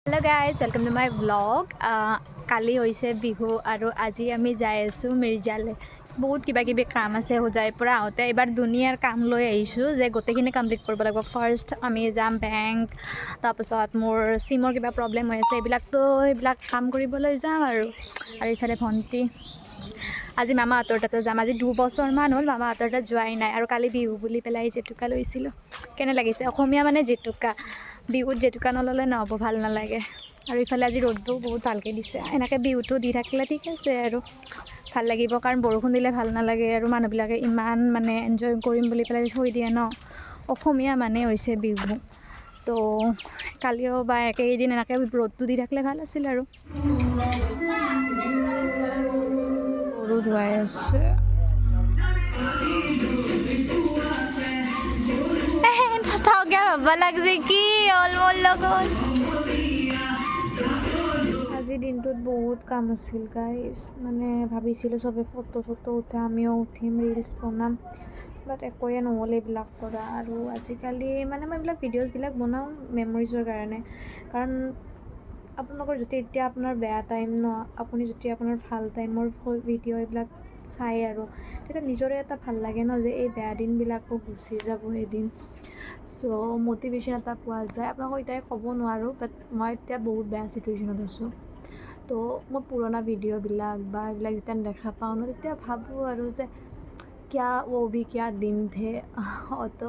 Hello guys, welcome to my vlog. কালি হৈছে বিহু আৰু আজি আমি যাই আছোঁ মিৰ্জালে। বহুত কিবা কিবি কাম আছে হোজাইৰ পৰা আহোঁতে এবাৰ দুনিয়াৰ কাম লৈ আহিছোঁ যে গোটেইখিনি কমপ্লিট কৰিব লাগিব। ফাৰ্ষ্ট আমি যাম বেংক, তাৰপিছত মোৰ চিমৰ কিবা প্ৰব্লেম হৈ আছে এইবিলাক কাম কৰিবলৈ যাম আৰু ইফালে ভণ্টি আজি মামাহঁতৰ তাতে যাম। আজি 2 বছৰমান হ'ল মামাহঁতৰ তাত যোৱাই নাই আৰু কালি বিহু বুলি পেলাই জেতুকা লৈছিলোঁ। কেনে লাগিছে? অসমীয়া মানে জেতুকা, বিহুত জেতুকা নল'লে নহ'ব, ভাল নালাগে। আৰু ইফালে আজি ৰ'দটো বহুত ভালকৈ দিছে। এনেকৈ বিহুটো দি থাকিলে ঠিক আছে আৰু ভাল লাগিব, কাৰণ বৰষুণ দিলে ভাল নালাগে আৰু মানুহবিলাকে ইমান মানে এনজয় কৰিম বুলি পেলাই থৈ দিয়ে ন। অসমীয়া মানে হৈছে বিহু, তো কালিও বা একেইদিন এনেকৈ ৰ'দটো দি থাকিলে ভাল আছিল আৰু। গৰু ধুৱাই আছে। ঠাউকে হ'ব লাগছে কি হ'ল মোৰ লগত। আজিৰ দিনটোত বহুত কাম আছিল গাইজ, মানে ভাবিছিলোঁ চবে ফটো উঠে, আমিও উঠিম, ৰিলচ বনাম, বাট একোৱে নহ'ল এইবিলাক কৰা। আৰু আজিকালি মানে মই এইবিলাক ভিডিঅ'জবিলাক বনাওঁ মেমৰিজৰ কাৰণে, কাৰণ আপোনালোকৰ যদি এতিয়া আপোনাৰ বেয়া টাইম ন, আপুনি যদি আপোনাৰ ভাল টাইমৰ ভিডিঅ' এইবিলাক চাই আৰু তেতিয়া নিজৰে এটা ভাল লাগে ন, যে এই বেয়া দিনবিলাকো গুচি যাব এদিন। চ' মটিভেশ্যন এটা পোৱা যায়। আপোনালোকক এতিয়া ক'ব নোৱাৰোঁ, বাট মই এতিয়া বহুত বেয়া চিটুৱেশ্যনত আছোঁ। তো মই পুৰণা ভিডিঅ'বিলাক বা এইবিলাক যেতিয়া দেখা পাওঁ ন, তেতিয়া ভাবোঁ আৰু যে কিয়া দিন থে। তো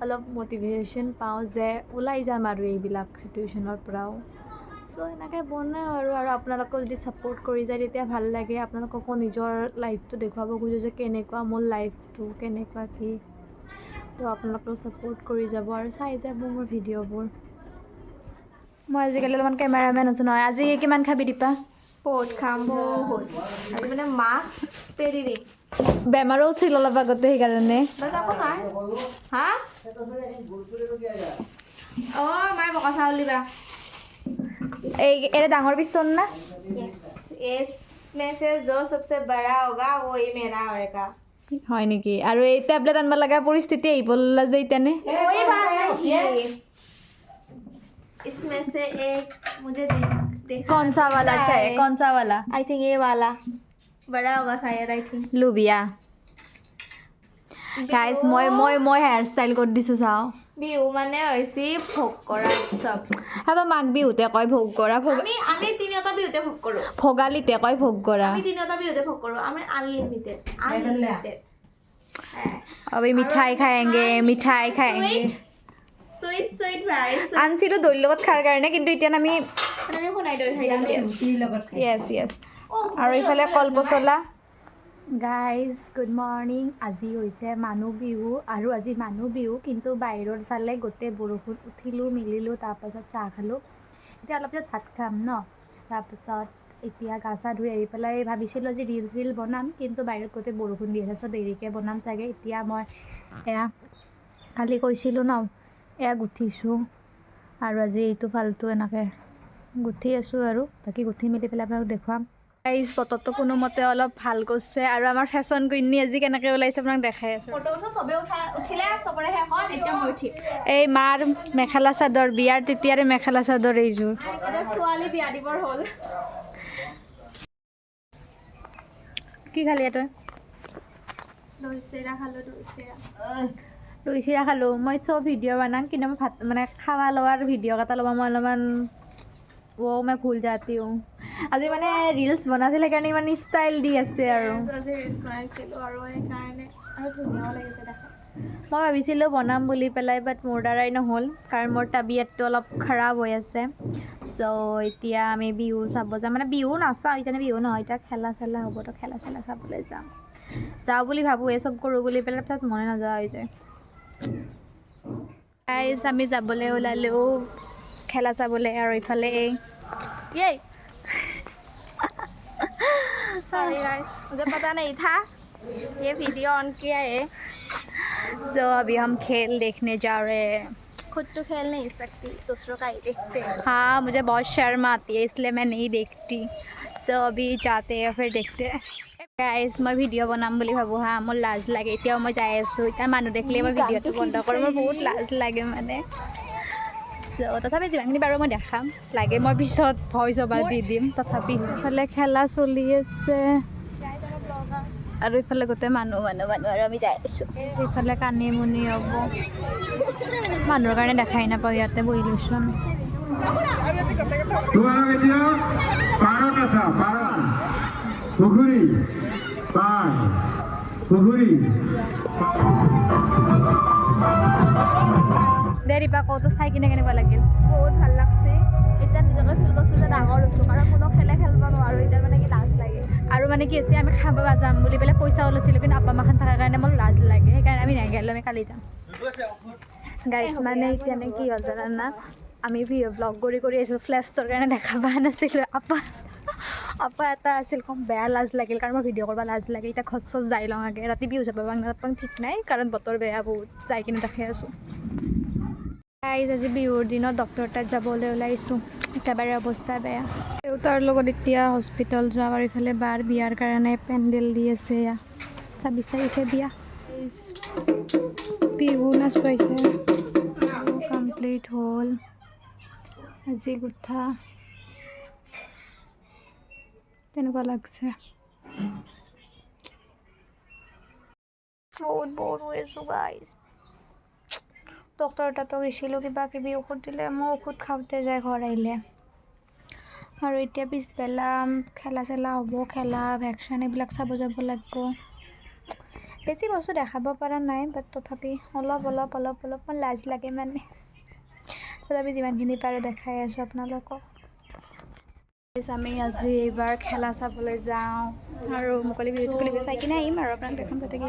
অলপ মটিভেশ্যন পাওঁ যে ওলাই যাম আৰু এইবিলাক চিটুৱেশ্যনৰ পৰাও। চ' এনেকৈ বনাওঁ আৰু আপোনালোকেও যদি ছাপোৰ্ট কৰি যায় তেতিয়া ভাল লাগে। আপোনালোককো নিজৰ লাইফটো দেখুৱাব খোজোঁ যে কেনেকুৱা মোৰ লাইফটো, কেনেকুৱা কি। তো আপোনালোকেও ছাপোৰ্ট কৰি যাব আৰু চাই যাব মোৰ ভিডিঅ'বোৰ। মই আজিকালি অলপমান কেমেৰামেন আছোঁ নহয়। আজি কিমান খাবি দীপা? বহুত খাম বহুত। আজি মানে মাছ পেৰি দিম। বেমাৰো উঠিল অলপ আগতে সেইকাৰণে। হা অঁ মায়ে বকা চাউল দিবা। এই ডাঙৰ পিস্তল না? इसमें से जो सबसे बड़ा होगा वही मेरा होएगा। হয় নেকি? আৰু এই টেবলেট আনিব লগা পৰিস্থিতি আহিব যে ইতেনে। कोई बात नहीं। इसमें से एक मुझे देखा कौन सा वाला चाहिए? कौन सा वाला? आई थिंक ये वाला बड़ा होगा शायद। आई थिंक লুবিয়া গাইজ মই হেয়াৰ ষ্টাইল কৰি দিছোঁ চাওঁ। বিহু মানে হৈছে ভোগ কৰা উৎসৱ। আৰু মাঘ বিহুতে কয় ভোগ কৰা, আমি তিনিওটা বিহুতে ভোগ কৰোঁ। ভোগালীতে কয় ভোগ কৰা। আমি তিনিওটা বিহুতে ভোগ কৰোঁ। আমি আনলিমিটেড। अभी मिठाई खाएंगे। সুইট ভেৰাইটি আনছিলোঁ দৈৰ লগত খাৰ কাৰণে, কিন্তু এতিয়া আমি আমি শুনাই দৈ খাই যাম। য়েছ আৰু ইফালে কল পচলা। Guys good morning. আজি হৈছে মানুহ বিহু, আৰু আজি মানুহ বিহু কিন্তু বাহিৰৰ ফালে গোটেই বৰষুণ। উঠিলোঁ মেলিলোঁ, তাৰপাছত চাহ খালোঁ। এতিয়া অলপ পিছত ভাত খাম ন। তাৰপাছত এতিয়া গা চা ধুই আহি পেলাই ভাবিছিলোঁ আজি ৰিল বনাম, কিন্তু বাহিৰত গোটেই বৰষুণ দি আছে, চ' দেৰিকৈ বনাম চাগে। এতিয়া মই এয়া কালি কৈছিলোঁ ন, এয়া গুঠিছোঁ আৰু আজি এইটো ফালটো এনেকৈ গুঠি আছোঁ আৰু বাকী গুঠি মেলি পেলাই আপোনালোক দেখুৱাম। এই বতৰটো কোনোমতে অলপ ভাল কৰিছে আৰু আমাৰ ফেশ্বন কুইনী আজি কেনেকৈ ওলাইছে আপোনাক দেখাই আছোঁ। এই মাৰ মেখেলা চাদৰ, বিয়াৰ তেতিয়াৰে মেখেলা চাদৰ এইযোৰ। ছোৱালী বিয়া দিবৰ হ'ল। কি খালি তই? দৈ চিৰা খালোঁ। দৈ চিৰা খালোঁ। মই চব ভিডিঅ' বনাম, কিন্তু মই ভাত মানে খাৱা লোৱাৰ ভিডিঅ' এটা ল'ব মই অলপমান মই ভুল যাতি আজি মানে ৰিলচ বনাইছিল, সেইকাৰণে ইমান ষ্টাইল দি আছে আৰু। আজি ৰিলচ বনাইছিলোঁ আৰু সেইকাৰণে আৰু ধুনীয়াও লাগিছে দেখাত। মই ভাবিছিলোঁ বনাম বুলি পেলাই, বাট মোৰ দ্বাৰাই নহ'ল, কাৰণ মোৰ তাবিয়তটো অলপ খাৰাপ হৈ আছে। চ' এতিয়া আমি বিহু চাব যাম, মানে বিহু নাচাওঁ এতিয়া, বিহু নহয় এতিয়া খেলা চেলা হ'ব, তো খেলা চেলা চাবলৈ যাওঁ বুলি ভাবোঁ। এই চব কৰোঁ বুলি পেলাই তাত মনে নোযোৱা হৈ যায়। গাইজ আমি যাবলৈ ওলালেও খেলা চাবলৈ, আৰু ইফালে सॉरी गाइस, मुझे पता नहीं था ये वीडियो ऑन किया है। सो अभी हम खेल देखने जा रहे हैं। खुद तो खेल नहीं सकती, दूसरों का ही देखते हैं। हाँ, मुझे बहुत शर्म आती है, इसलिए मैं नहीं देखती। सो अभी जाते हैं, फिर देखते हैं। গাইজ মই ভিডিঅ' বনাম বুলি ভাবোঁ হা, মোৰ লাজ লাগে। এতিয়াও মই যাই আছোঁ, এতিয়া মানুহ দেখিলে মই ভিডিঅ'টো বন্ধ কৰোঁ, মোৰ বহুত লাজ লাগে মানে। তথাপি যিমানখিনি বাৰু মই দেখাম লাগে মই পিছত ভইচ অভাৰ দি দিম তথাপি ইফালে খেলা চলি আছে আৰু ইফালে গোটেই মানুহ আৰু আমি যাই আছোঁ ইফালে কানি মুনি হ'ব মানুহৰ কাৰণে দেখাই নাপাওঁ ইয়াতে বহি লৈছোঁ আমি তোমালোক এতিয়া পাৰত আছা পাৰত পুখুৰী পাৰ পুখুৰী দে ৰিপা কওঁতো চাই কিনে কেনেকুৱা লাগিল বহুত ভাল লাগছে এতিয়া নিজকে ফিল কৰিছোঁ যে ডাঙৰ হৈছোঁ কাৰণ কোনো খেলে খেলিব নোৱাৰোঁ এতিয়া মানে কি লাজ লাগে আৰু মানে কি হৈছে আমি খাব যাম বুলি পেলাই পইচা ওলাইছিলোঁ কিন্তু আপা মাখান থকাৰ কাৰণে মোৰ লাজ লাগে সেইকাৰণে আমি নেগেলোঁ আমি কালি যাম গাইছ মানে এতিয়া কি হ'ল জানা আমি ব্লগ কৰি আহিছোঁ ফ্লেছটোৰ কাৰণে দেখা পোৱা নাছিলোঁ আপা এটা আছিল কম বেয়া লাজ লাগিল কাৰণ মই ভিডিঅ' কৰিব লাজ লাগে এতিয়া খচ চচ যাই লওঁ আগে ৰাতি বিহু যাব নাপাওঁ ঠিক নাই কাৰণ বতৰ বেয়া বহুত যাই কিনে দেখাই আছোঁ গাইজ আজি বিহুৰ দিনত ডক্টৰ তাত যাবলৈ ওলাইছোঁ একেবাৰে অৱস্থা বেয়া দেউতাৰ লগত এতিয়া হস্পিটেল যাওঁ আৰু ইফালে বাৰ বিয়াৰ কাৰণে পেণ্ডেল দি আছে এয়া 26 তাৰিখে বিয়া বিহু নাচ পাইছে কমপ্লিট হ'ল আজি গুঠা কেনেকুৱা লাগছে বহুত বৰ হৈ আছোঁ গাইজ ডক্টৰ তাতো গৈছিলোঁ কিবা কিবি ঔষধ দিলে মই ঔষধ খাওঁতে যায় ঘৰ আহিলে আৰু এতিয়া পিছবেলা খেলা চেলা হ'ব খেলা ভেকচিন এইবিলাক চাব যাব লাগিব বেছি বস্তু দেখাব পৰা নাই বাট তথাপি অলপমান লাজ লাগে মানে তথাপি যিমানখিনি পাৰোঁ দেখাই আছোঁ আপোনালোকক আমি আজি এইবাৰ খেলা চাবলৈ যাওঁ আৰু মুকলি বিহু চাই কিনে আহিম আৰু আপোনাক দেখোন গতিকে